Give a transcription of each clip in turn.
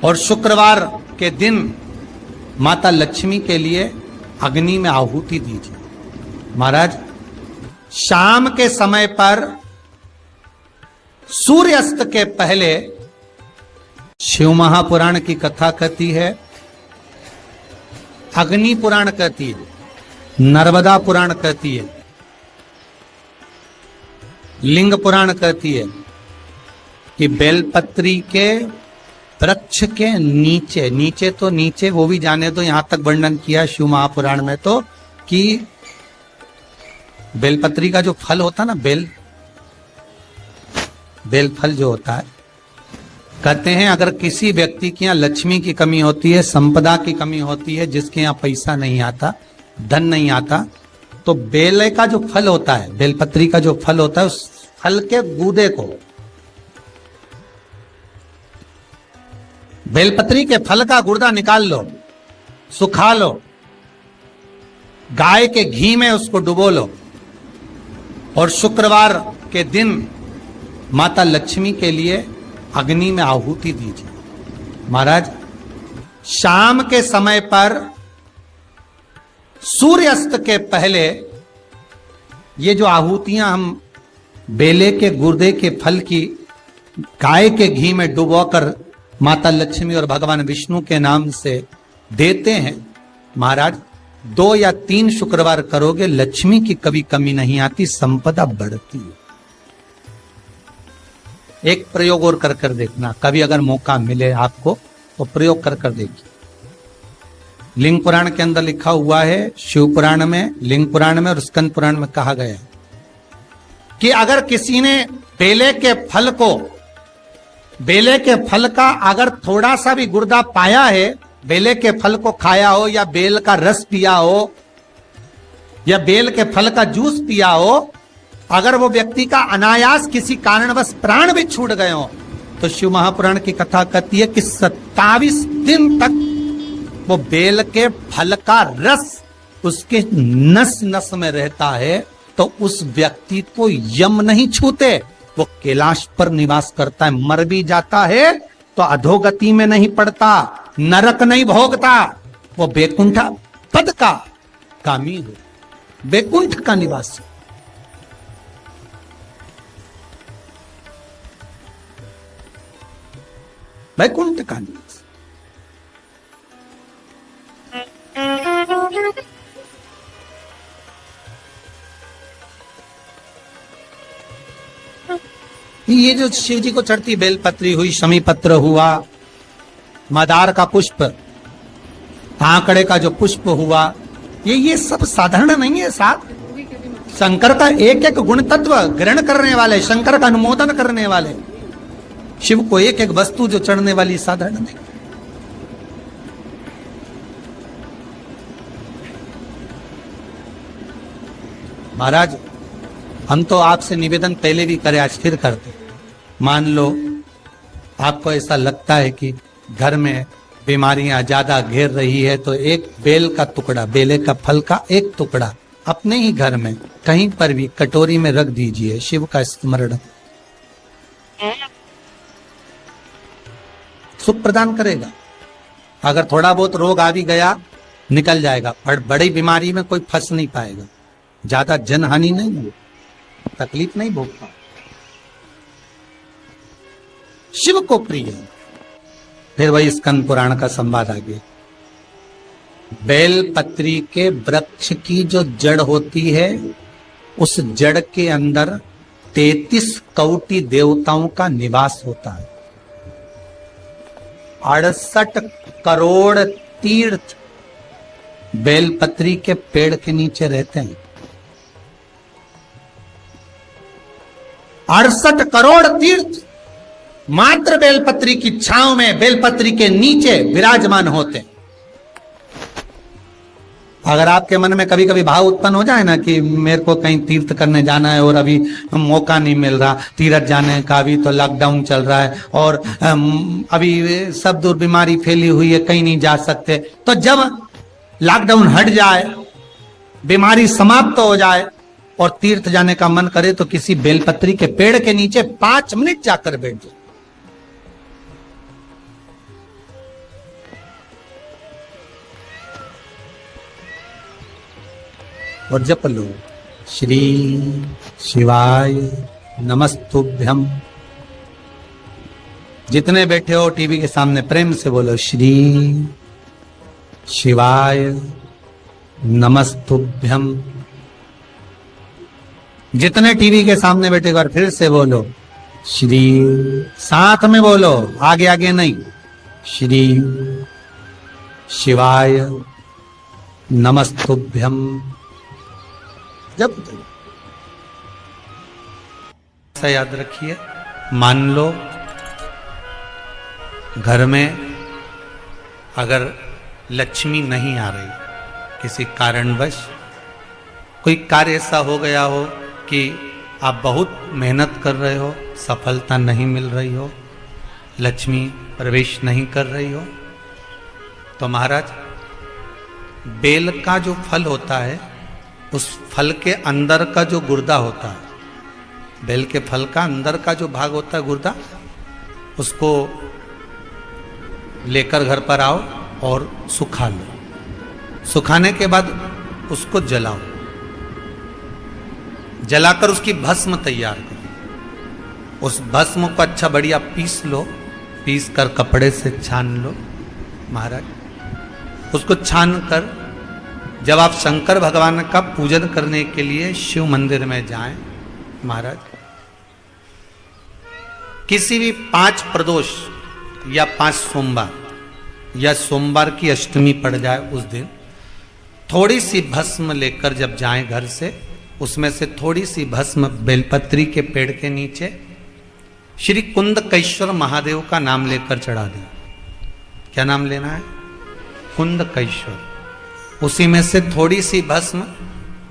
और शुक्रवार के दिन माता लक्ष्मी के लिए अग्नि में आहुति दीजिए। महाराज, शाम के समय पर सूर्यास्त के पहले शिव महापुराण की कथा कहती है, अग्नि पुराण कहती है, नर्मदा पुराण कहती है, लिंग पुराण कहती है कि बेलपत्री के वृक्ष के नीचे, नीचे तो नीचे वो भी जाने दो, यहां तक वर्णन किया शिव महापुराण में तो कि बेलपत्री का जो फल होता ना, बेल फल जो होता है, कहते हैं अगर किसी व्यक्ति के यहाँ लक्ष्मी की कमी होती है, संपदा की कमी होती है, जिसके यहाँ पैसा नहीं आता, धन नहीं आता, तो बेल का जो फल होता है, बेलपत्री का जो फल होता है, उस फल के गूदे को, बेलपत्री के फल का गुर्दा निकाल लो, सुखा लो, गाय के घी में उसको डुबो लो और शुक्रवार के दिन माता लक्ष्मी के लिए अग्नि में आहुति दीजिए। महाराज, शाम के समय पर सूर्यास्त के पहले ये जो आहुतियां हम बेले के गुर्दे के फल की गाय के घी में डुबोकर माता लक्ष्मी और भगवान विष्णु के नाम से देते हैं, महाराज 2 या 3 शुक्रवार करोगे, लक्ष्मी की कभी कमी नहीं आती, संपदा बढ़ती है। एक प्रयोग और कर कर देखना, कभी अगर मौका मिले आपको तो प्रयोग कर कर देखिए। लिंग पुराण के अंदर लिखा हुआ है, शिव पुराण में, लिंग पुराण में और स्कंद पुराण में कहा गया है कि अगर किसी ने बेले के फल का अगर थोड़ा सा भी गुर्दा पाया है, बेले के फल को खाया हो या बेल का रस पिया हो या बेल के फल का जूस पिया हो, अगर वो व्यक्ति का अनायास किसी कारणवश प्राण भी छूट गए हो, तो शिव महापुराण की कथा कहती है कि 27 दिन तक वो बेल के फल का रस उसके नस नस में रहता है, तो उस व्यक्ति को यम नहीं छूते, वो कैलाश पर निवास करता है। मर भी जाता है तो अधोगति में नहीं पड़ता, नरक नहीं भोगता, वो बैकुंठ पद का कामी हो, बैकुंठ का निवासी। बैकुंठ का निवास। ये जो शिव जी को चढ़ती बेलपत्री हुई, शमी पत्र हुआ, मदार का पुष्प, आंकड़े का जो पुष्प हुआ, ये सब साधारण नहीं है। साथ शंकर का एक एक गुण तत्व ग्रहण करने वाले, शंकर का अनुमोदन करने वाले, शिव को एक एक वस्तु जो चढ़ने वाली साधारण नहीं। महाराज, हम तो आपसे निवेदन पहले भी करे, आज फिर करते। मान लो आपको ऐसा लगता है कि घर में बीमारियां ज्यादा घेर रही है, तो एक बेल का टुकड़ा, बेले का फल का एक टुकड़ा अपने ही घर में कहीं पर भी कटोरी में रख दीजिए, शिव का स्मरण, सुख प्रदान करेगा। अगर थोड़ा बहुत रोग आ भी गया निकल जाएगा, पर बड़ी बीमारी में कोई फंस नहीं पाएगा, ज्यादा जनहानि नहीं होगी, तकलीफ नहीं भोगता। शिव को प्रिय है। फिर वही स्कंद पुराण का संवाद आगे, बेल पत्री के वृक्ष की जो जड़ होती है, उस जड़ के अंदर 33 कोटि देवताओं का निवास होता है। 68 करोड़ तीर्थ बेलपत्री के पेड़ के नीचे रहते हैं। 68 करोड़ तीर्थ मात्र बेलपत्री की छांव में, बेलपत्री के नीचे विराजमान होते हैं। अगर आपके मन में कभी कभी भाव उत्पन्न हो जाए ना कि मेरे को कहीं तीर्थ करने जाना है और अभी मौका नहीं मिल रहा, तीर्थ जाने का, अभी तो लॉकडाउन चल रहा है और अभी सब दूर बीमारी फैली हुई है, कहीं नहीं जा सकते, तो जब लॉकडाउन हट जाए, बीमारी समाप्त हो जाए और तीर्थ जाने का मन करे, तो किसी बेलपत्री के पेड़ के नीचे 5 मिनट जाकर बैठ जाए। और जप लो, श्री शिवाय नमस्तुभ्यम। जितने बैठे हो टीवी के सामने प्रेम से बोलो, श्री शिवाय नमस्तुभ्यम। जितने टीवी के सामने बैठे, एक बार फिर से बोलो, श्री, साथ में बोलो, आगे आगे नहीं, श्री शिवाय नमस्तुभ्यम। जब ऐसा याद रखिए, मान लो घर में अगर लक्ष्मी नहीं आ रही, किसी कारणवश कोई कार्य ऐसा हो गया हो कि आप बहुत मेहनत कर रहे हो, सफलता नहीं मिल रही हो, लक्ष्मी प्रवेश नहीं कर रही हो, तो महाराज बेल का जो फल होता है, उस फल के अंदर का जो गुर्दा होता है, बेल के फल का अंदर का जो भाग होता है गुर्दा, उसको लेकर घर पर आओ और सुखा लो। सुखाने के बाद उसको जलाओ, जलाकर उसकी भस्म तैयार करो। उस भस्म को अच्छा बढ़िया पीस लो, पीस कर कपड़े से छान लो महाराज। उसको छान कर जब आप शंकर भगवान का पूजन करने के लिए शिव मंदिर में जाएं महाराज, किसी भी 5 प्रदोष या 5 सोमवार या सोमवार की अष्टमी पड़ जाए उस दिन, थोड़ी सी भस्म लेकर जब जाएं घर से, उसमें से थोड़ी सी भस्म बेलपत्री के पेड़ के नीचे श्री कुंदकेश्वर महादेव का नाम लेकर चढ़ा दें। क्या नाम लेना है? कुंदकेश्वर। उसी में से थोड़ी सी भस्म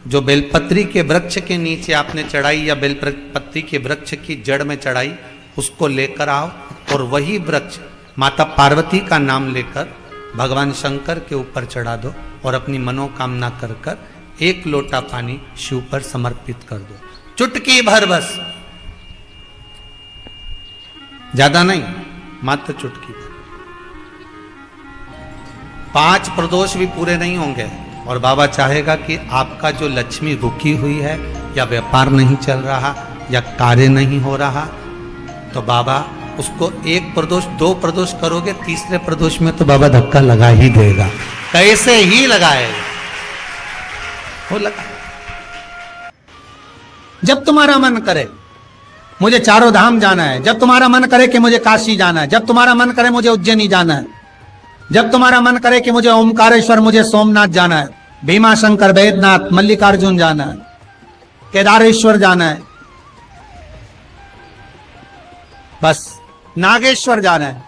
जो बेलपत्री के वृक्ष के नीचे आपने चढ़ाई या बेलपत्री के वृक्ष की जड़ में चढ़ाई, उसको लेकर आओ और वही वृक्ष माता पार्वती का नाम लेकर भगवान शंकर के ऊपर चढ़ा दो और अपनी मनोकामना कर कर 1 लोटा पानी शिव पर समर्पित कर दो। चुटकी भर बस, ज्यादा नहीं, मात्र चुटकी भर। 5 प्रदोष भी पूरे नहीं होंगे और बाबा चाहेगा कि आपका जो लक्ष्मी रुकी हुई है, या व्यापार नहीं चल रहा, या कार्य नहीं हो रहा, तो बाबा उसको 1 प्रदोष 2 प्रदोष करोगे, तीसरे प्रदोष में तो बाबा धक्का लगा ही देगा। कैसे ही लगाएगा, वो लगा। जब तुम्हारा मन करे मुझे चारों धाम जाना है, जब तुम्हारा मन करे कि मुझे काशी जाना है, जब तुम्हारा मन करे मुझे उज्जैनी जाना है, जब तुम्हारा मन करे कि मुझे ओमकारेश्वर, मुझे सोमनाथ जाना है, भीमा शंकर, बैद्यनाथ, मल्लिकार्जुन जाना है, केदारेश्वर जाना है, बस नागेश्वर जाना है,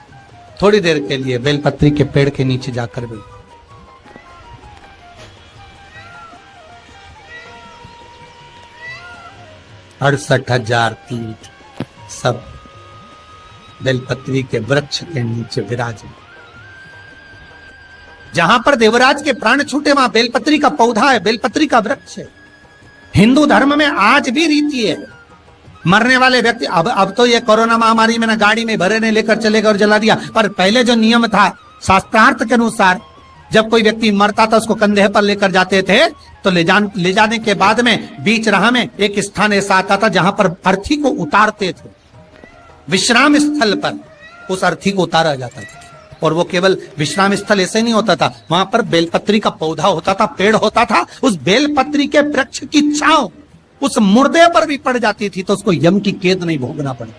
थोड़ी देर के लिए बेलपत्री के पेड़ के नीचे जाकर भी 68,000 तीर्थ सब बेलपत्री के वृक्ष के नीचे विराजे। जहां पर देवराज के प्राण छूटे वहां बेलपत्री का पौधा है, बेलपत्री का वृक्ष है। हिंदू धर्म में आज भी रीति है, मरने वाले व्यक्ति, अब तो ये कोरोना महामारी में ना गाड़ी में भरे ने लेकर चले गए और जला दिया, पर पहले जो नियम था शास्त्रार्थ के अनुसार, जब कोई व्यक्ति मरता था उसको कंधे पर लेकर जाते थे, तो ले जाने के बाद में बीच राह में एक स्थान ऐसा आता था जहां पर अर्थी को उतारते थे। विश्राम स्थल पर उस अर्थी को उतारा जाता था, और वो केवल विश्राम स्थल ऐसे नहीं होता था, वहां पर बेलपत्री का पौधा होता था, पेड़ होता था। उस बेलपत्री के वृक्ष की छांव उस मुर्दे पर भी पड़ जाती थी तो उसको यम की कैद नहीं भोगना पड़ा,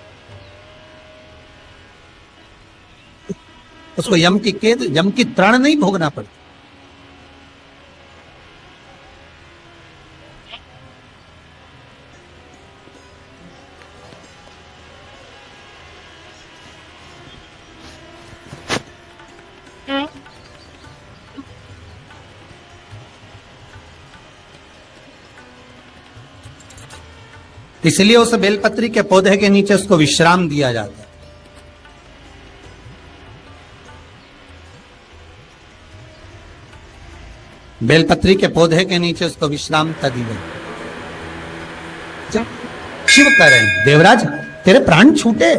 उसको यम की कैद, यम की त्राण नहीं भोगना पड़ा। इसलिए उस बेलपत्री के पौधे के नीचे उसको विश्राम दिया जाता है। बेलपत्री के पौधे के नीचे उसको विश्राम दी गई। शिव कह रहे हैं, देवराज तेरे प्राण छूटे,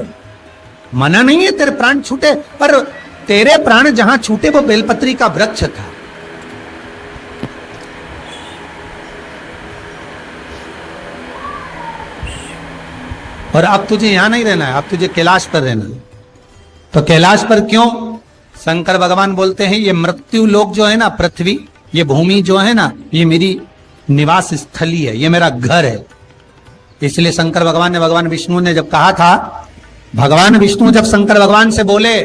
मना नहीं है तेरे प्राण छूटे, पर तेरे प्राण जहां छूटे वो बेलपत्री का वृक्ष था। और अब तुझे यहां नहीं रहना है, अब तुझे कैलाश पर रहना है। तो कैलाश पर क्यों? शंकर भगवान बोलते हैं ये मृत्यु लोक जो है ना, पृथ्वी, ये भूमि जो है ना, ये मेरी निवास स्थली है, ये मेरा घर है। इसलिए शंकर भगवान ने, भगवान विष्णु ने जब कहा था, भगवान विष्णु जब शंकर भगवान से बोले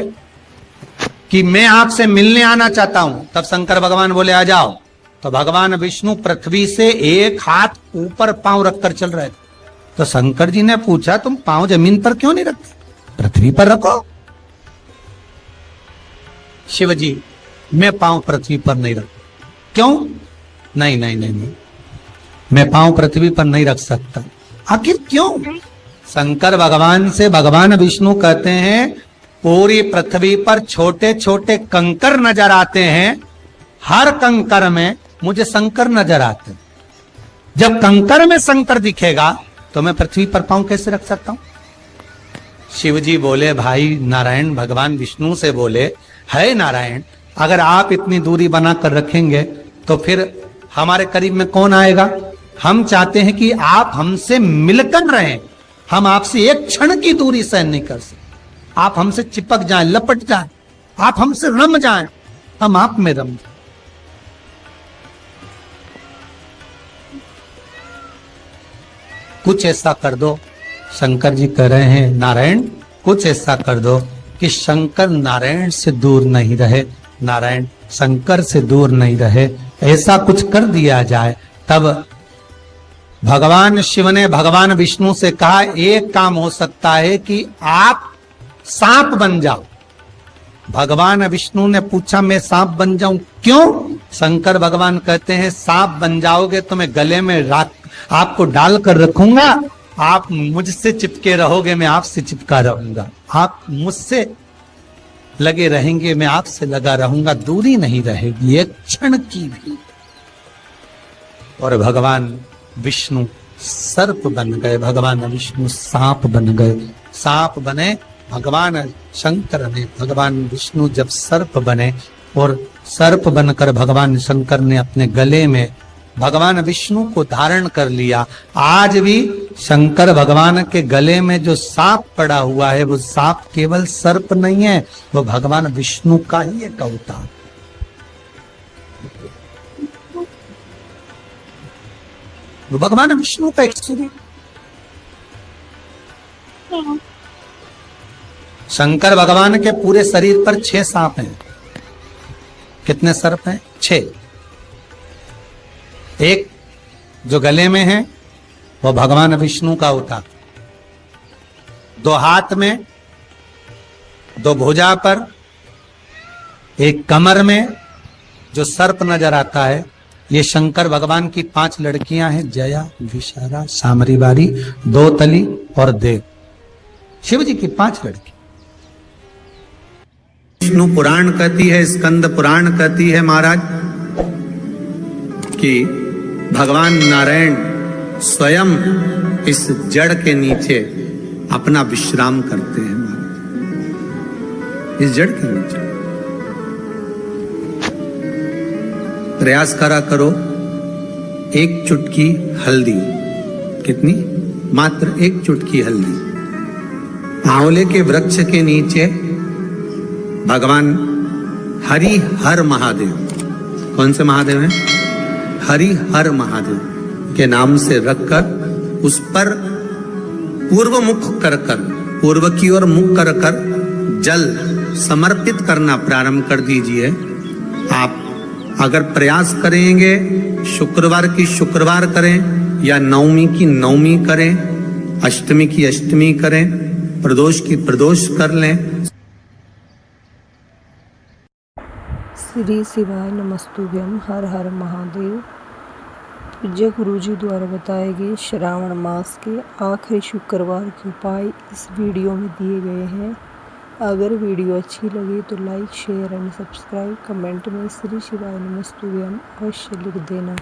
कि मैं आपसे मिलने आना चाहता हूं, तब शंकर भगवान बोले आ जाओ। तो भगवान विष्णु पृथ्वी से एक हाथ ऊपर पांव रखकर चल रहे थे। तो शंकर जी ने पूछा तुम पांव जमीन पर क्यों नहीं रखते, पृथ्वी पर रखो। शिव जी, मैं पांव पृथ्वी पर नहीं रख, क्यों? नहीं नहीं नहीं नहीं, मैं पांव पृथ्वी पर नहीं रख सकता। आखिर क्यों? शंकर भगवान से भगवान विष्णु कहते हैं पूरी पृथ्वी पर छोटे छोटे कंकर नजर आते हैं, हर कंकर में मुझे शंकर नजर आते हैं। जब कंकर में शंकर दिखेगा तो मैं पृथ्वी पर पांव कैसे रख सकता हूं? शिव जी बोले, भाई नारायण भगवान विष्णु से बोले, है नारायण, अगर आप इतनी दूरी बनाकर रखेंगे तो फिर हमारे करीब में कौन आएगा? हम चाहते हैं कि आप हमसे मिलकर रहें, हम आपसे एक क्षण की दूरी सहन नहीं कर सकते। आप हमसे चिपक जाएं, लपट जाएं, आप हमसे रम जाएं, हम आप में रम जाएं। कुछ ऐसा कर दो, शंकर जी कह रहे हैं नारायण कुछ ऐसा कर दो कि शंकर नारायण से दूर नहीं रहे, नारायण शंकर से दूर नहीं रहे, ऐसा कुछ कर दिया जाए। तब भगवान शिव ने भगवान विष्णु से कहा एक काम हो सकता है कि आप सांप बन जाओ। भगवान विष्णु ने पूछा मैं सांप बन जाऊं, क्यों? शंकर भगवान कहते हैं सांप बन जाओगे तो मैं गले में आपको डालकर रखूंगा, आप मुझसे चिपके रहोगे, मैं आपसे चिपका रहूंगा, आप मुझसे लगे रहेंगे, मैं आपसे लगा रहूंगा, दूरी नहीं रहेगी एक क्षण की भी। और भगवान विष्णु सर्प बन गए, भगवान विष्णु सांप बन गए। सांप बने भगवान शंकर ने, भगवान विष्णु जब सर्प बने और सर्प बनकर भगवान शंकर ने अपने गले में भगवान विष्णु को धारण कर लिया। आज भी शंकर भगवान के गले में जो सांप पड़ा हुआ है वो सांप केवल सर्प नहीं है, वो भगवान विष्णु का ही एक अवतार। वो भगवान विष्णु का एक स्वरूप। शंकर भगवान के पूरे शरीर पर 6 सांप हैं। कितने सर्प हैं? 6। एक जो गले में है वो भगवान विष्णु का अवतार, 2 हाथ में, 2 भुजा पर, एक कमर में जो सर्प नजर आता है, ये शंकर भगवान की 5 लड़कियां हैं, जया, विशाला, सामरीवारी, 2 तली और देव। शिव जी की 5 लड़की। विष्णु पुराण कहती है, स्कंद पुराण कहती है महाराज कि भगवान नारायण स्वयं इस जड़ के नीचे अपना विश्राम करते हैं महाराज, इस जड़ के नीचे। प्रयास करा करो, एक चुटकी हल्दी, कितनी? मात्र 1 चुटकी हल्दी, आंवले के वृक्ष के नीचे भगवान हरि हर महादेव, कौन से महादेव हैं? हरि हर महादेव के नाम से रखकर उस पर पूर्व मुख कर कर, पूर्व की ओर मुख कर कर जल समर्पित करना प्रारंभ कर दीजिए। आप अगर प्रयास करेंगे, शुक्रवार की शुक्रवार करें या नवमी की नवमी करें, अष्टमी की अष्टमी करें, प्रदोष की प्रदोष कर लें। श्री शिवाय नमस्तुभ्यम। हर हर महादेव। पूज्य गुरुजी द्वारा बताए गए श्रावण मास के आखिरी शुक्रवार के उपाय इस वीडियो में दिए गए हैं। अगर वीडियो अच्छी लगे तो like, share and subscribe. Comment में श्री शिवाय नमस्तुभ्यम अवश्य लिख देना।